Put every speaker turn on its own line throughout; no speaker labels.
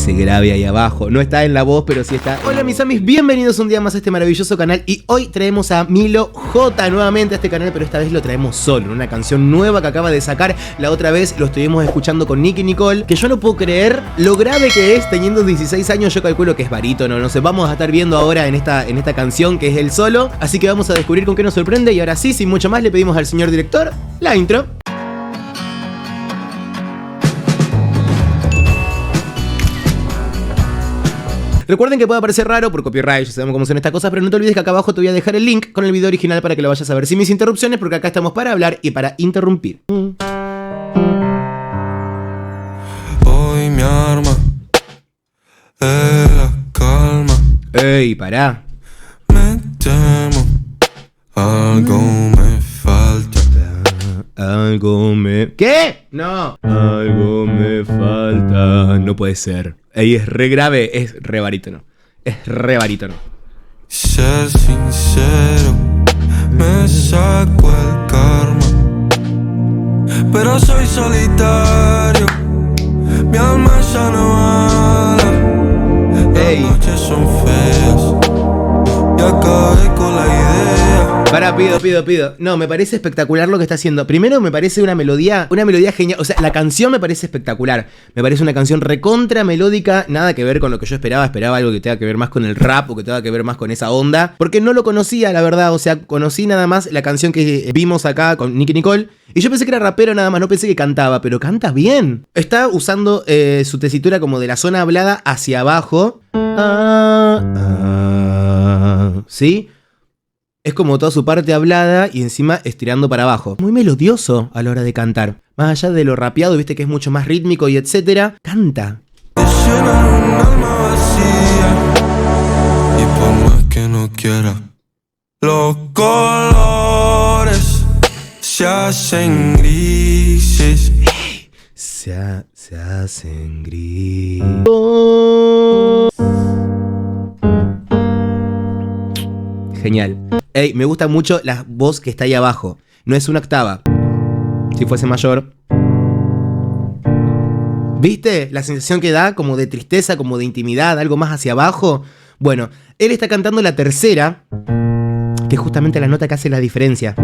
ese grave ahí abajo. No está en la voz, pero sí está. Hola mis amis, bienvenidos un día más a este maravilloso canal. Y hoy traemos a Milo J nuevamente a este canal, pero esta vez lo traemos solo, en una canción nueva que acaba de sacar. La otra vez lo estuvimos escuchando con Nicki Nicole, que yo no puedo creer lo grave que es teniendo 16 años. Yo calculo que es barítono, no sé. Vamos a estar viendo ahora en esta canción que es el solo. Así que vamos a descubrir con qué nos sorprende. Y ahora sí, sin mucho más, le pedimos al señor director la intro. Recuerden que puede parecer raro por copyright, ya sabemos cómo son estas cosas, pero no te olvides que acá abajo te voy a dejar el link con el video original para que lo vayas a ver sin mis interrupciones, porque acá estamos para hablar y para interrumpir.
Hoy mi arma es la calma.
Ey, pará.
Me temo, algo me falta.
Algo me... ¿Qué? No. Algo me falta. No puede ser. Ey, es re grave, es re barítono. Es re barítono.
Ser sincero, me saco el karma. Pero soy solitario, mi alma ya no habla. Las noches son feas y acabé con la idea.
Pará, pido. No, me parece espectacular lo que está haciendo. Primero me parece una melodía genial. O sea, la canción me parece espectacular. Me parece una canción recontra melódica. Nada que ver con lo que yo esperaba. Esperaba algo que tenga que ver más con el rap o que tenga que ver más con esa onda. Porque no lo conocía, la verdad. O sea, conocí nada más la canción que vimos acá con Nicki Nicole. Y yo pensé que era rapero nada más, no pensé que cantaba. Pero canta bien. Está usando su tesitura como de la zona hablada hacia abajo. ¿Sí? Es como toda su parte hablada y encima estirando para abajo. Muy melodioso a la hora de cantar. Más allá de lo rapeado, viste que es mucho más rítmico y etcétera. Canta.
Te llenan un alma vacía y por más que no quiera, los colores se hacen grises.
Se hacen gris. Genial. Ey, me gusta mucho la voz que está ahí abajo. No es una octava. Si fuese mayor. ¿Viste? La sensación que da como de tristeza, como de intimidad, algo más hacia abajo. Bueno, él está cantando la tercera, que es justamente la nota que hace la diferencia.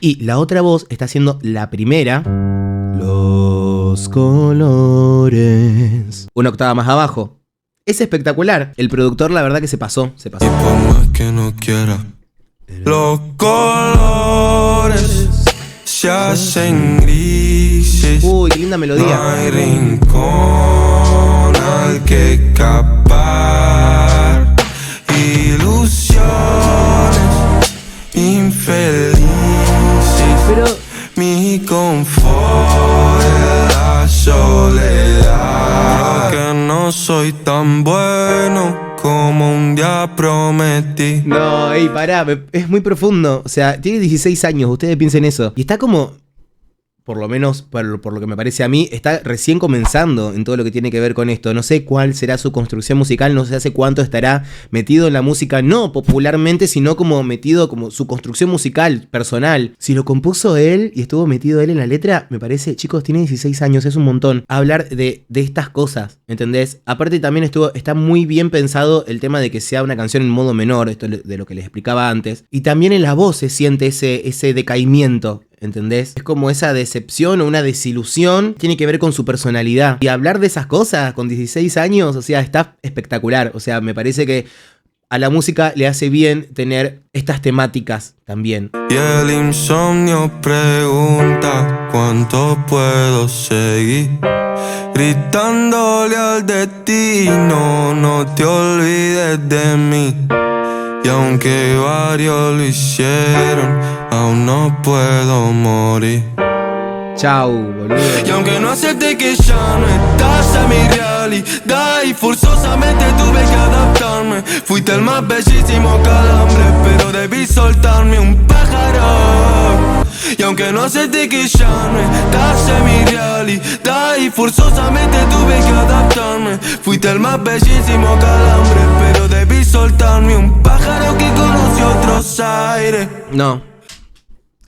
Y la otra voz está haciendo la primera. Los colores. Una octava más abajo. Es espectacular. El productor, la verdad que se pasó.
Y por más que no quiera, los colores se hacen grises.
Uy, qué linda melodía.
No hay rincón al que escapar. Ilusiones infelices.
Pero
mi confort es la soledad. Que no soy tan bueno como un día prometí.
no, ey, pará, es muy profundo. O sea, tiene 16 años, ustedes piensen eso. Y está como, por lo menos por lo que me parece a mí, está recién comenzando en todo lo que tiene que ver con esto. No sé cuál será su construcción musical, no sé hace cuánto estará metido en la música, no popularmente, sino como metido como su construcción musical personal. Si lo compuso él y estuvo metido él en la letra, me parece, chicos, tiene 16 años, es un montón. Hablar de estas cosas, ¿entendés? Aparte también está muy bien pensado el tema de que sea una canción en modo menor, esto de lo que les explicaba antes. Y también en la voz se siente ese decaimiento. ¿Entendés? Es como esa decepción o una desilusión. Tiene que ver con su personalidad. Y hablar de esas cosas con 16 años, o sea, está espectacular. O sea, me parece que a la música le hace bien tener estas temáticas también.
Y el insomnio pregunta cuánto puedo seguir gritándole al destino, no te olvides de mí. Y aunque varios lo hicieron, aún no puedo morir.
Chau, boludo.
Y aunque no acepte que ya no estás en mi realidad y forzosamente tuve que adaptarme, fuiste el más bellísimo calambre, pero debí soltarme un pájaro. Y aunque no acepte que ya no estás en mi realidad y forzosamente tuve que adaptarme, fuiste el más bellísimo calambre, pero debí soltarme un pájaro que conoció otros aires.
No.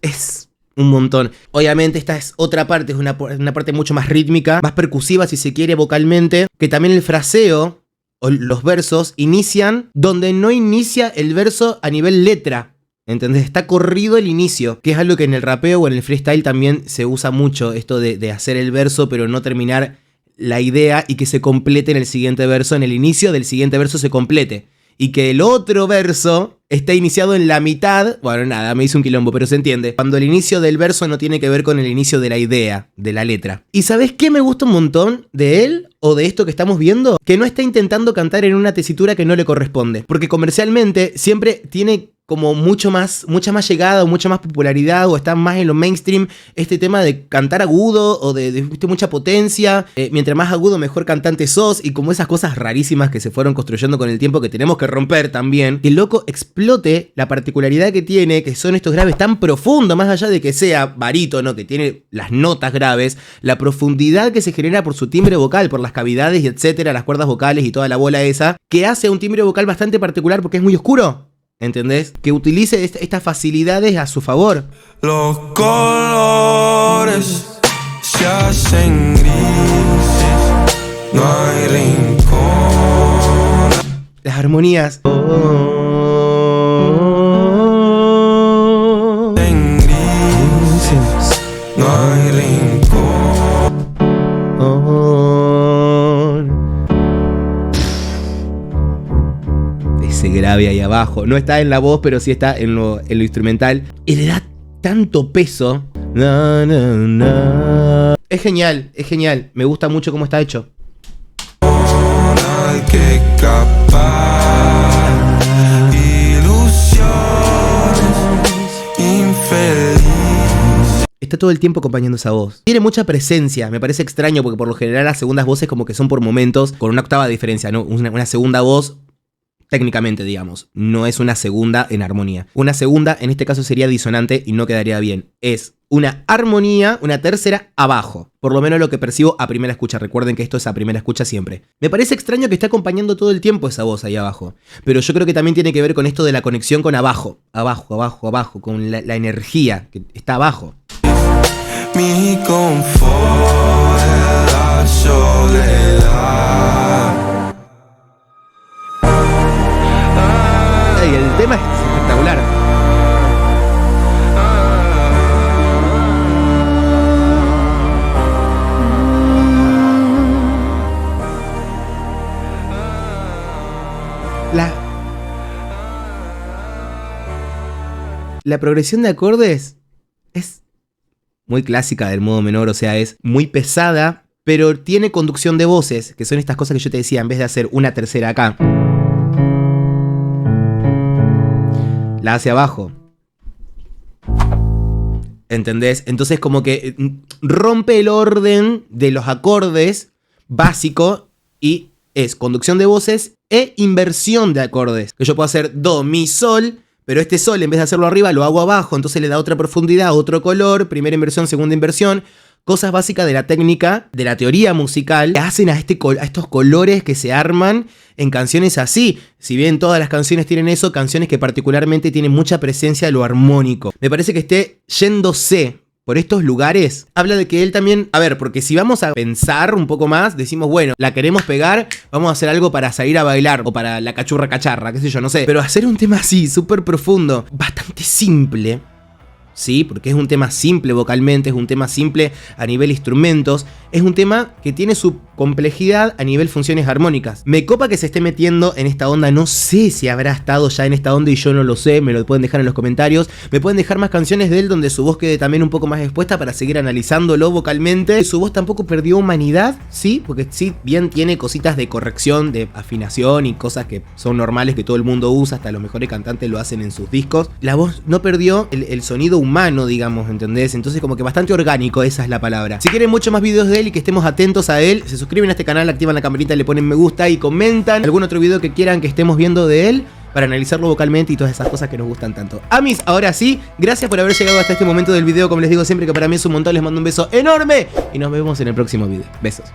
Es un montón. Obviamente esta es otra parte, es una parte mucho más rítmica, más percusiva si se quiere vocalmente, que también el fraseo o los versos inician donde no inicia el verso a nivel letra. ¿Entendés? Está corrido el inicio, que es algo que en el rapeo o en el freestyle también se usa mucho, esto de hacer el verso pero no terminar la idea y que se complete en el siguiente verso, en el inicio del siguiente verso se complete. Y que el otro verso está iniciado en la mitad. Bueno, nada, me hice un quilombo, pero se entiende. Cuando el inicio del verso no tiene que ver con el inicio de la idea, de la letra. ¿Y sabes qué me gusta un montón de él? O de esto que estamos viendo. Que no está intentando cantar en una tesitura que no le corresponde. Porque comercialmente siempre tiene como mucha más llegada o mucha más popularidad o está más en lo mainstream este tema de cantar agudo o de mucha potencia, mientras más agudo mejor cantante sos y como esas cosas rarísimas que se fueron construyendo con el tiempo que tenemos que romper también, que el loco explote la particularidad que tiene, que son estos graves tan profundos, más allá de que sea barítono, que tiene las notas graves, la profundidad que se genera por su timbre vocal, por las cavidades y etcétera, las cuerdas vocales y toda la bola esa, que hace un timbre vocal bastante particular porque es muy oscuro. ¿Entendés? Que utilice estas facilidades a su favor.
Los colores se hacen grises, no hay rincón.
Las armonías.
En grises, no hay rincón.
Ese grave ahí abajo. No está en la voz, pero sí está en lo instrumental. Y le da tanto peso. Na, na, na. Es genial, es genial. Me gusta mucho cómo está hecho.
Hay que escapar. Ilusiones infelices.
Está todo el tiempo acompañando esa voz. Tiene mucha presencia. Me parece extraño porque por lo general las segundas voces como que son por momentos, con una octava de diferencia, ¿no? Una segunda voz. Técnicamente, digamos, no es una segunda en armonía. Una segunda, en este caso, sería disonante y no quedaría bien. Es una armonía, una tercera abajo. Por lo menos lo que percibo a primera escucha. Recuerden que esto es a primera escucha siempre. Me parece extraño que esté acompañando todo el tiempo esa voz ahí abajo. Pero yo creo que también tiene que ver con esto de la conexión con abajo. Abajo, abajo, abajo. Con la energía que está abajo.
Mi confort es la soledad.
Y el tema es espectacular. La progresión de acordes es muy clásica del modo menor, o sea, es muy pesada, pero tiene conducción de voces, que son estas cosas que yo te decía, en vez de hacer una tercera acá, la hace abajo. ¿Entendés? Entonces como que rompe el orden de los acordes básico y es conducción de voces e inversión de acordes. Que yo puedo hacer do, mi, sol, pero este sol en vez de hacerlo arriba lo hago abajo, entonces le da otra profundidad, otro color, primera inversión, segunda inversión. Cosas básicas de la técnica, de la teoría musical, que hacen a estos colores que se arman en canciones así. Si bien todas las canciones tienen eso, canciones que particularmente tienen mucha presencia de lo armónico. Me parece que esté yéndose por estos lugares. Habla de que él también... A ver, porque si vamos a pensar un poco más, decimos, bueno, la queremos pegar, vamos a hacer algo para salir a bailar, o para la cachurra cacharra, qué sé yo, no sé. Pero hacer un tema así, súper profundo, bastante simple... Sí, porque es un tema simple vocalmente, es un tema simple a nivel instrumentos, es un tema que tiene su complejidad a nivel funciones armónicas. Me copa que se esté metiendo en esta onda, no sé si habrá estado ya en esta onda y yo no lo sé, me lo pueden dejar en los comentarios. Me pueden dejar más canciones de él donde su voz quede también un poco más expuesta para seguir analizándolo vocalmente. Su voz tampoco perdió humanidad, sí, porque sí, bien tiene cositas de corrección, de afinación y cosas que son normales que todo el mundo usa, hasta los mejores cantantes lo hacen en sus discos. La voz no perdió el sonido humano, digamos, ¿entendés? Entonces como que bastante orgánico, esa es la palabra. Si quieren mucho más videos de él y que estemos atentos a él, se suscriben a este canal, activan la campanita, le ponen me gusta y comentan algún otro video que quieran que estemos viendo de él para analizarlo vocalmente y todas esas cosas que nos gustan tanto. Amis, ahora sí, gracias por haber llegado hasta este momento del video, como les digo siempre que para mí es un montón, les mando un beso enorme y nos vemos en el próximo video. Besos.